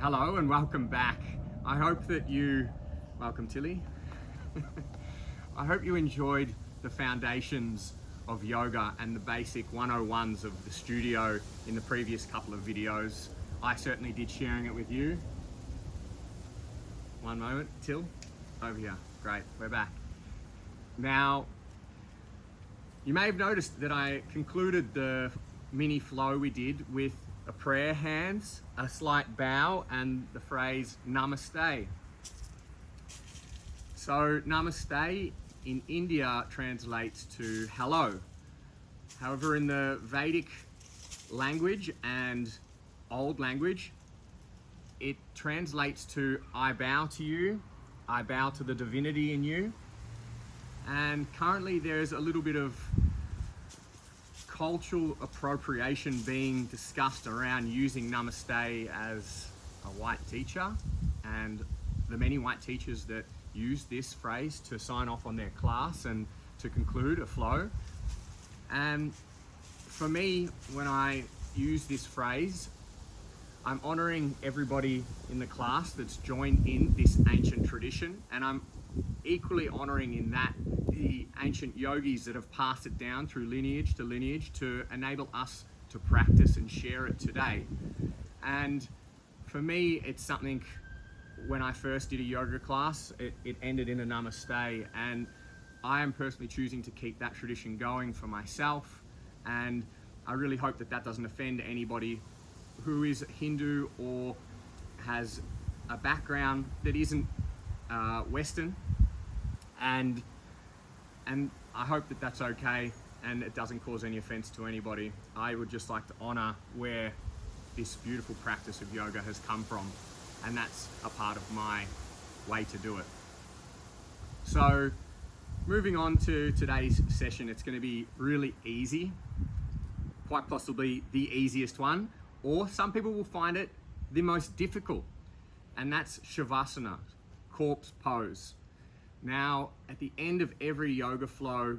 Hello and welcome back. I hope that you, welcome Tilly. I hope you enjoyed the foundations of yoga and the basic 101s of the studio in the previous couple of videos. I certainly did, sharing it with you. One moment, Till, over here. Great, we're back. Now, you may have noticed that I concluded the mini flow we did with a prayer hands, a slight bow, and the phrase namaste. So namaste in India translates to hello. However, in the Vedic language and old language, it translates to I bow to you, I bow to the divinity in you. And currently there's a little bit of cultural appropriation being discussed around using namaste as a white teacher, and the many white teachers that use this phrase to sign off on their class and to conclude a flow. And for me, when I use this phrase, I'm honoring everybody in the class that's joined in this ancient tradition, and I'm equally honoring in that the ancient yogis that have passed it down through lineage to enable us to practice and share it today. And for me, it's something, when I first did a yoga class, it ended in a namaste, and I am personally choosing to keep that tradition going for myself, and I really hope that that doesn't offend anybody who is Hindu or has a background that isn't Western, and I hope that that's okay and it doesn't cause any offense to anybody. I would just like to honor where this beautiful practice of yoga has come from, and that's a part of my way to do it. So moving on to today's session, it's going to be really easy, quite possibly the easiest one, or some people will find it the most difficult, and that's Savasana, corpse pose. Now, at the end of every yoga flow,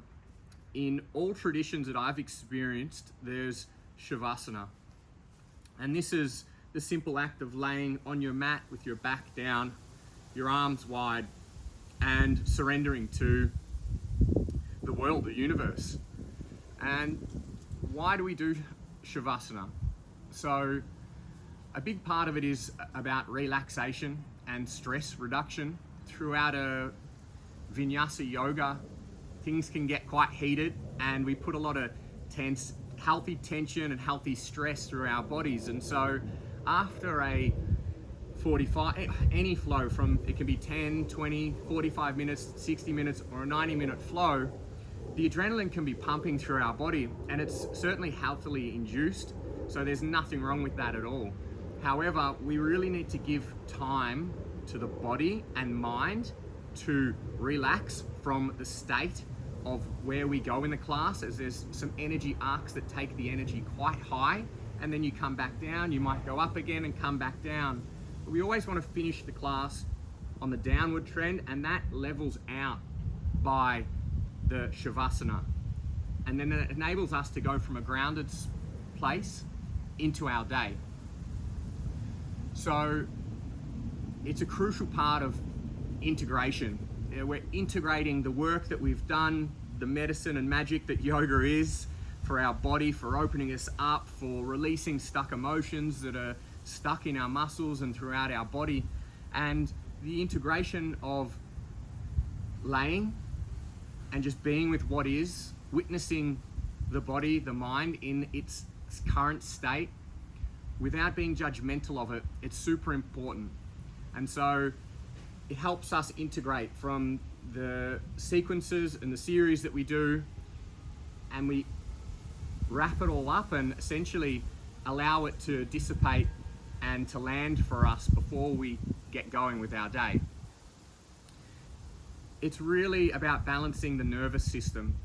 in all traditions that I've experienced, there's Savasana. And this is the simple act of laying on your mat with your back down, your arms wide, and surrendering to the world, the universe. And why do we do Savasana? So a big part of it is about relaxation and stress reduction. Throughout a vinyasa yoga, things can get quite heated, and we put a lot of healthy tension and healthy stress through our bodies. And so after a 45, any flow from, it can be 10, 20, 45 minutes, 60 minutes, or a 90-minute flow, the adrenaline can be pumping through our body, and it's certainly healthily induced. So there's nothing wrong with that at all. However, we really need to give time to the body and mind to relax from the state of where we go in the class, as there's some energy arcs that take the energy quite high, and then you come back down. You might go up again and come back down. But we always want to finish the class on the downward trend, and that levels out by the Savasana. And then it enables us to go from a grounded place into our day. So it's a crucial part of integration. We're integrating the work that we've done, the medicine and magic that yoga is for our body, for opening us up, for releasing stuck emotions that are stuck in our muscles and throughout our body, and the integration of laying and just being with what is, witnessing the body, the mind in its current state without being judgmental of it. It's super important. And so it helps us integrate from the sequences and the series that we do, and we wrap it all up and essentially allow it to dissipate and to land for us before we get going with our day. It's really about balancing the nervous system.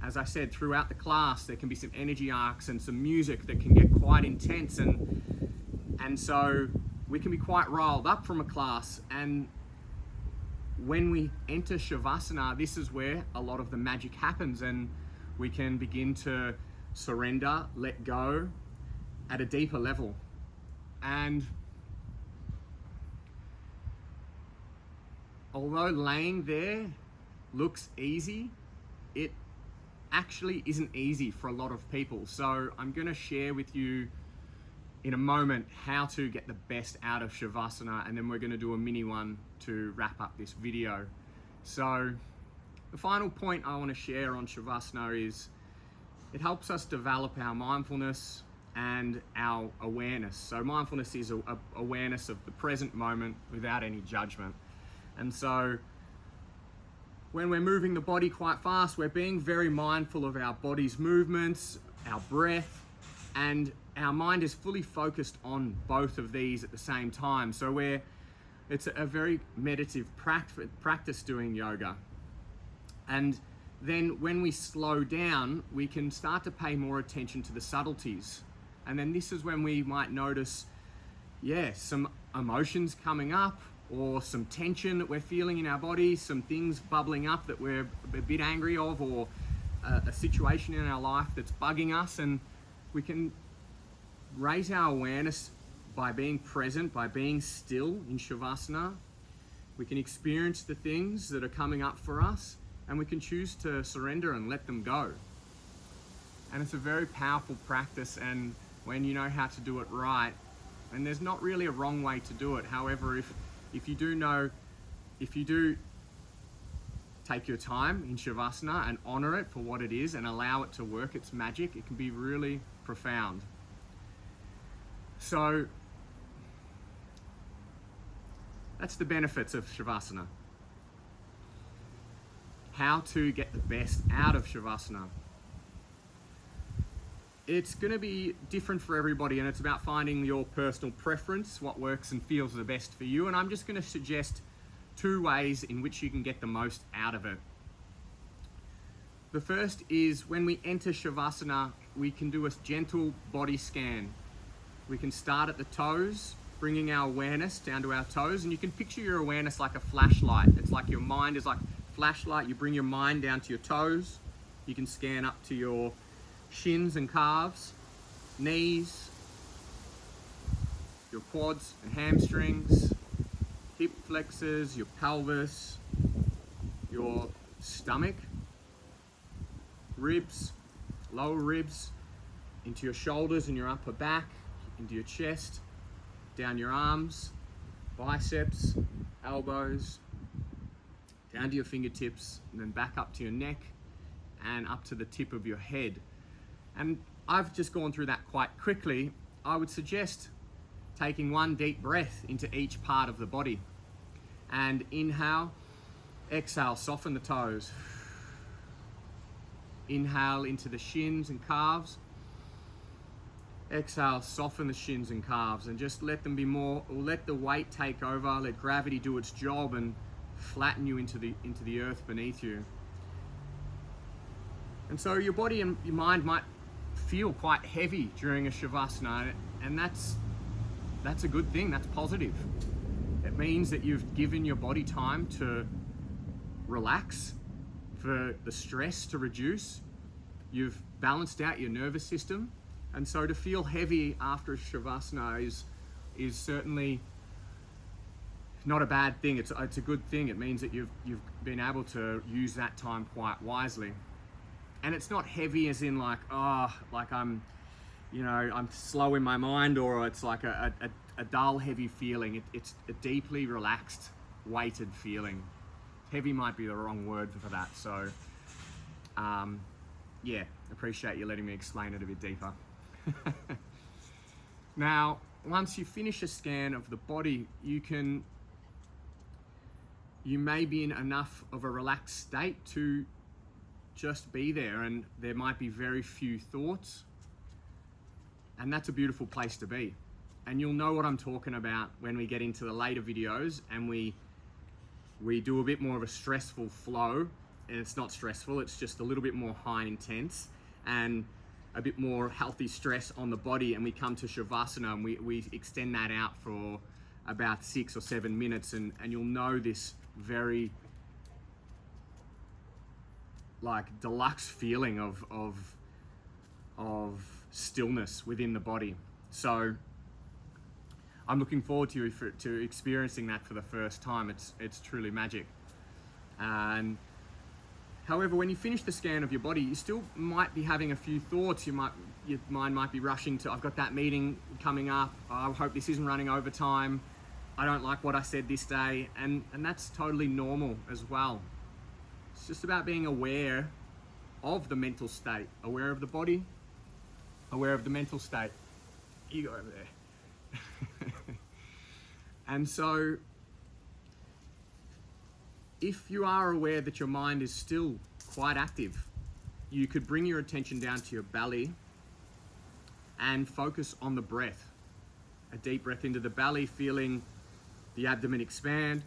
As I said, throughout the class, there can be some energy arcs and some music that can get quite intense, and so we can be quite riled up from a class. And when we enter Savasana, this is where a lot of the magic happens, and we can begin to surrender, let go at a deeper level. And although laying there looks easy, it actually isn't easy for a lot of people. So I'm going to share with you in a moment how to get the best out of Savasana, and then we're going to do a mini one to wrap up this video. So the final point I want to share on Savasana is it helps us develop our mindfulness and our awareness. So mindfulness is a awareness of the present moment without any judgment. And so when we're moving the body quite fast, we're being very mindful of our body's movements, our breath, and our mind is fully focused on both of these at the same time. So it's a very meditative practice doing yoga. And then when we slow down, we can start to pay more attention to the subtleties. And then this is when we might notice, some emotions coming up, or some tension that we're feeling in our body, some things bubbling up that we're a bit angry of, or a situation in our life that's bugging us. And we can raise our awareness by being present, by being still in Savasana. We can experience the things that are coming up for us, and we can choose to surrender and let them go. And it's a very powerful practice, and when you know how to do it right, and there's not really a wrong way to do it. However, if you do take your time in Savasana and honor it for what it is and allow it to work its magic, it can be really profound. So that's the benefits of Savasana. How to get the best out of Savasana. It's going to be different for everybody, and it's about finding your personal preference, what works and feels the best for you. And I'm just going to suggest 2 ways in which you can get the most out of it. The first is when we enter Savasana, we can do a gentle body scan. We can start at the toes, bringing our awareness down to our toes, and you can picture your awareness like a flashlight. It's like your mind is like a flashlight. You bring your mind down to your toes. You can scan up to your shins and calves, knees, your quads and hamstrings, hip flexors, your pelvis, your stomach, ribs, lower ribs, into your shoulders and your upper back, into your chest, down your arms, biceps, elbows, down to your fingertips, and then back up to your neck and up to the tip of your head. And I've just gone through that quite quickly. I would suggest taking 1 deep breath into each part of the body. And inhale, exhale, soften the toes. Inhale into the shins and calves. Exhale, soften the shins and calves, and just let them be more, or let the weight take over, let gravity do its job and flatten you into the earth beneath you. And so your body and your mind might feel quite heavy during a Savasana, and that's a good thing, that's positive. It means that you've given your body time to relax, for the stress to reduce. You've balanced out your nervous system, and so to feel heavy after a Savasana is certainly not a bad thing. It's a good thing. It means that you've been able to use that time quite wisely. And it's not heavy as in like I'm slow in my mind, or it's like a dull, heavy feeling. It's a deeply relaxed, weighted feeling. Heavy might be the wrong word for that. So, appreciate you letting me explain it a bit deeper. Now, once you finish a scan of the body, you may be in enough of a relaxed state to just be there, and there might be very few thoughts, and that's a beautiful place to be. And you'll know what I'm talking about when we get into the later videos and we do a bit more of a stressful flow. And it's not stressful, it's just a little bit more high intense and a bit more healthy stress on the body, and we come to Savasana and we extend that out for about 6 or 7 minutes, and you'll know this very like deluxe feeling of stillness within the body. So I'm looking forward to experiencing that for the first time. It's truly magic. And however, when you finish the scan of your body, you still might be having a few thoughts. Your mind might be rushing to, I've got that meeting coming up. I hope this isn't running over time. I don't like what I said this day. And that's totally normal as well. It's just about being aware of the mental state, aware of the body, aware of the mental state. You go over there. And so, if you are aware that your mind is still quite active, you could bring your attention down to your belly and focus on the breath. A deep breath into the belly, feeling the abdomen expand,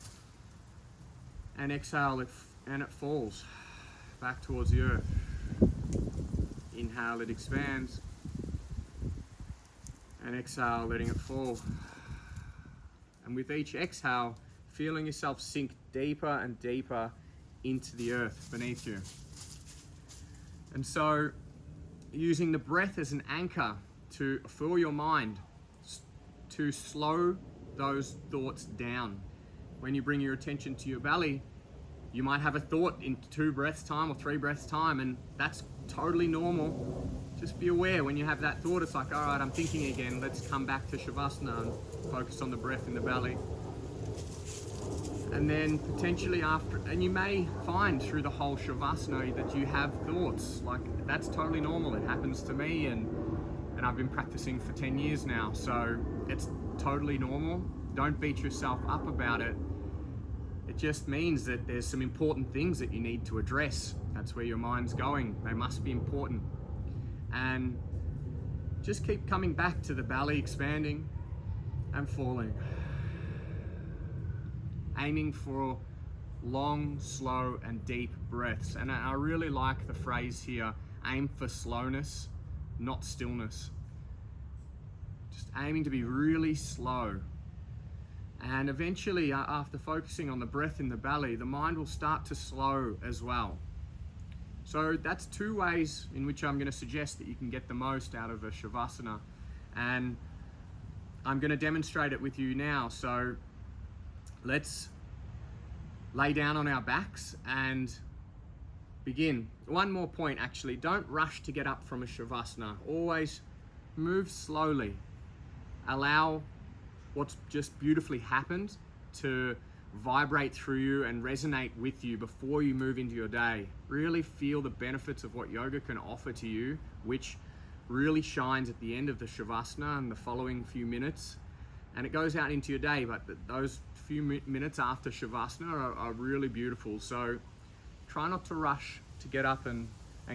and exhale and it falls back towards the earth. Inhale, it expands, and exhale, letting it fall. And with each exhale, feeling yourself sink deeper and deeper into the earth beneath you. And so, using the breath as an anchor for your mind to slow those thoughts down. When you bring your attention to your belly, you might have a thought in 2 breaths time or 3 breaths time, and that's totally normal. Just be aware when you have that thought, it's like, all right, I'm thinking again, let's come back to Savasana and focus on the breath in the belly. And then potentially after, and you may find through the whole Savasana that you have thoughts, like that's totally normal. It happens to me, and I've been practicing for 10 years now, so it's totally normal. Don't beat yourself up about it. It just means that there's some important things that you need to address. That's where your mind's going. They must be important. And just keep coming back to the belly expanding and falling. Aiming for long, slow, and deep breaths. And I really like the phrase here, aim for slowness, not stillness. Just aiming to be really slow. And eventually, after focusing on the breath in the belly, the mind will start to slow as well. So that's 2 ways in which I'm going to suggest that you can get the most out of a Savasana. And I'm going to demonstrate it with you now. So let's lay down on our backs and begin. One more point actually, don't rush to get up from a Savasana. Always move slowly. Allow what's just beautifully happened to vibrate through you and resonate with you before you move into your day. Really feel the benefits of what yoga can offer to you, which really shines at the end of the Savasana and the following few minutes. And it goes out into your day, but those few minutes after Savasana are really beautiful. So try not to rush to get up and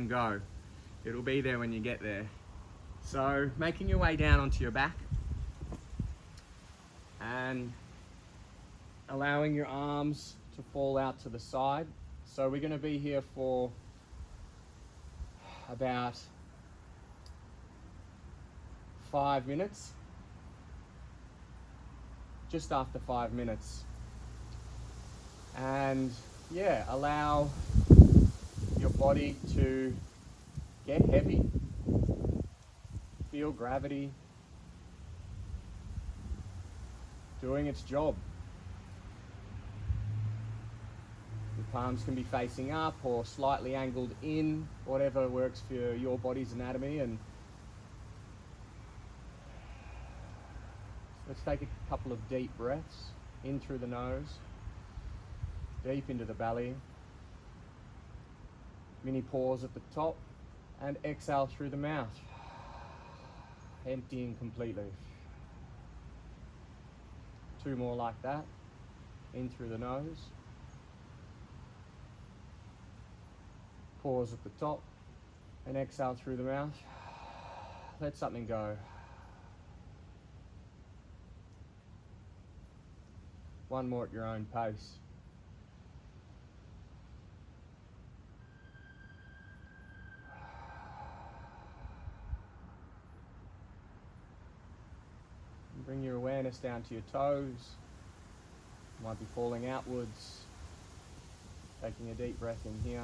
go. It'll be there when you get there. So making your way down onto your back and allowing your arms to fall out to the side. So we're going to be here for about 5 minutes. Just after 5 minutes. And yeah, allow your body to get heavy. Feel gravity doing its job. Your palms can be facing up or slightly angled in, whatever works for your body's anatomy. And let's take a couple of deep breaths in through the nose, deep into the belly. Mini pause at the top and exhale through the mouth, emptying completely. 2 more like that, in through the nose. Pause at the top and exhale through the mouth. Let something go. 1 more at your own pace. And bring your awareness down to your toes. You might be falling outwards. Taking a deep breath in here.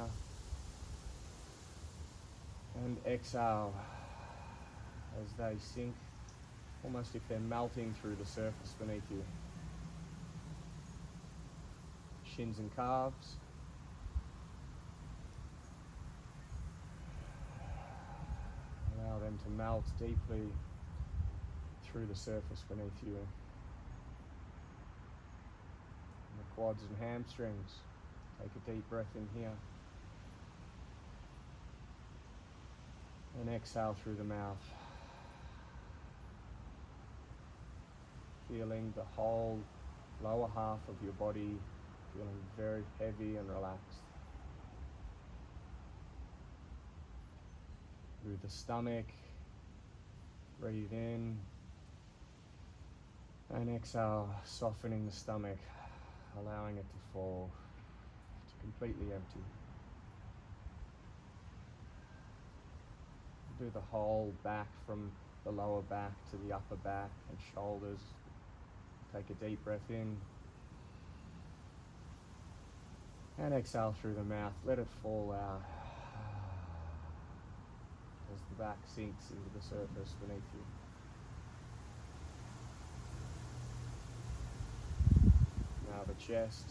And exhale as they sink almost if they're melting through the surface beneath you. Shins and calves. Allow them to melt deeply through the surface beneath you. And the quads and hamstrings. Take a deep breath in here. And exhale through the mouth. Feeling the whole lower half of your body feeling very heavy and relaxed. Through the stomach, breathe in and exhale, softening the stomach, allowing it to fall to completely empty. Do the whole back from the lower back to the upper back and shoulders. Take a deep breath in and exhale through the mouth. Let it fall out as the back sinks into the surface beneath you. Now the chest.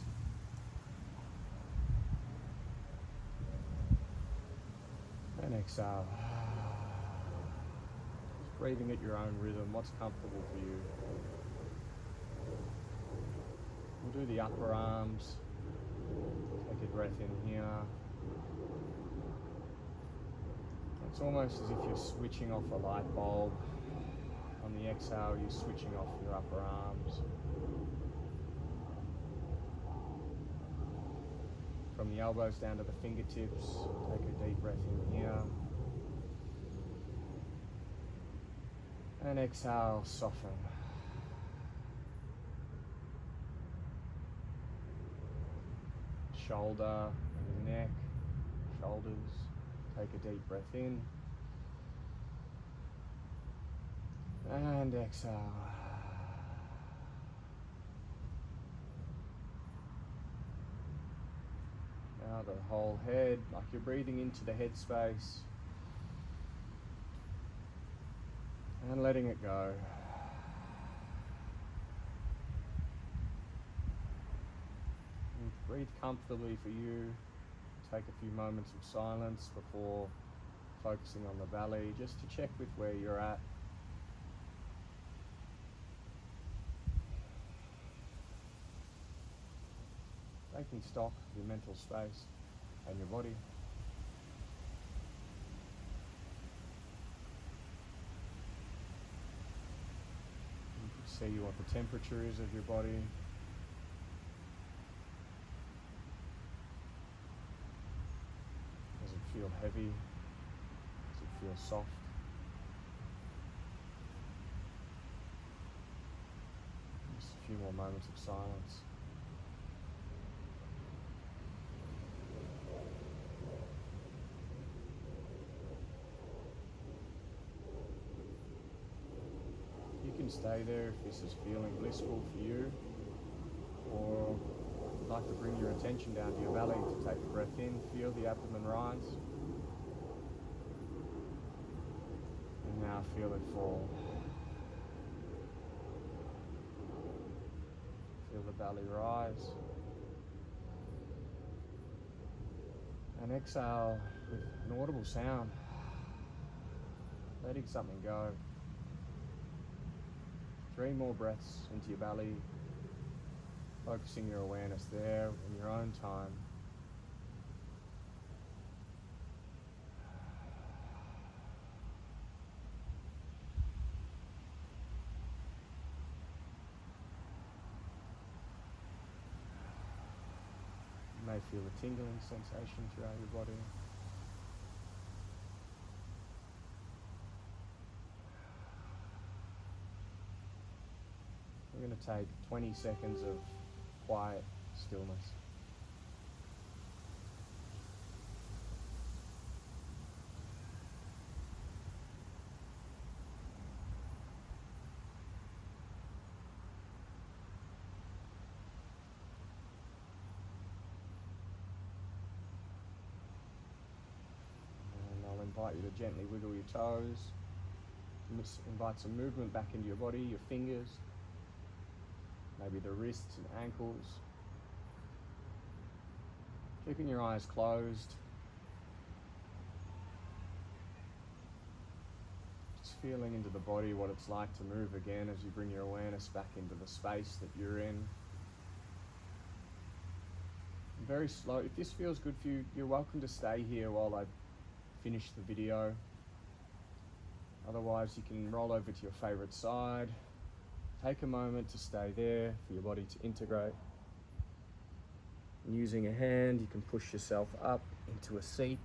And exhale. Just breathing at your own rhythm. What's comfortable for you? We'll do the upper arms. Take a breath in here. It's almost as if you're switching off a light bulb. On the exhale, you're switching off your upper arms. From the elbows down to the fingertips, take a deep breath in here. And exhale, soften. Shoulder and neck, shoulders. Take a deep breath in. And exhale. Now the whole head, like you're breathing into the head space. And letting it go. And breathe comfortably for you. Take a few moments of silence before focusing on the belly, just to check with where you're at. Taking stock of your mental space and your body. You can see what the temperature is of your body. Does it feel heavy? Does it feel soft? Just a few more moments of silence. You can stay there if this is feeling blissful for you, or if you'd like to bring your attention down to your belly to take a breath in, feel the abdomen rise, and now feel it fall. Feel the belly rise, and exhale with an audible sound, letting something go. 3 more breaths into your belly, focusing your awareness there in your own time. You may feel a tingling sensation throughout your body. We're going to take 20 seconds of quiet stillness. And I'll invite you to gently wiggle your toes, invite some movement back into your body, your fingers, maybe the wrists and ankles. Keeping your eyes closed. Just feeling into the body what it's like to move again as you bring your awareness back into the space that you're in. Very slow. If this feels good for you, you're welcome to stay here while I finish the video. Otherwise, you can roll over to your favorite side. Take a moment to stay there for your body to integrate. And using a hand, you can push yourself up into a seat.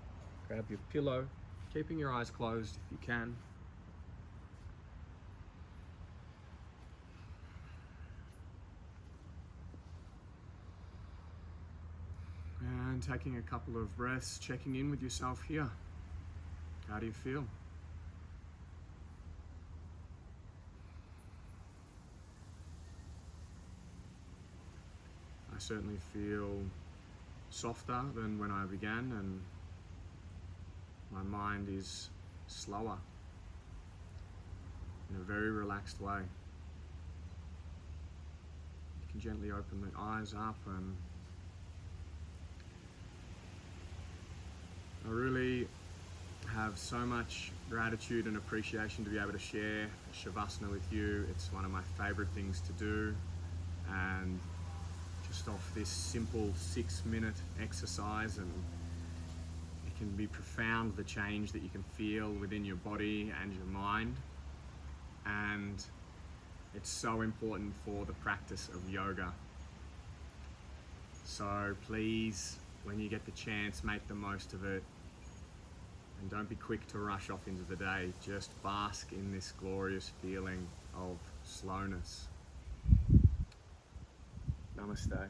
Grab your pillow, keeping your eyes closed if you can. And taking a couple of breaths, checking in with yourself here. How do you feel? I certainly feel softer than when I began, and my mind is slower in a very relaxed way. You can gently open the eyes up, and I really have so much gratitude and appreciation to be able to share Savasana with you. It's one of my favorite things to do, and just off this simple 6-minute exercise, and it can be profound, the change that you can feel within your body and your mind. And it's so important for the practice of yoga. So please, when you get the chance, make the most of it. And don't be quick to rush off into the day. Just bask in this glorious feeling of slowness. Namaste.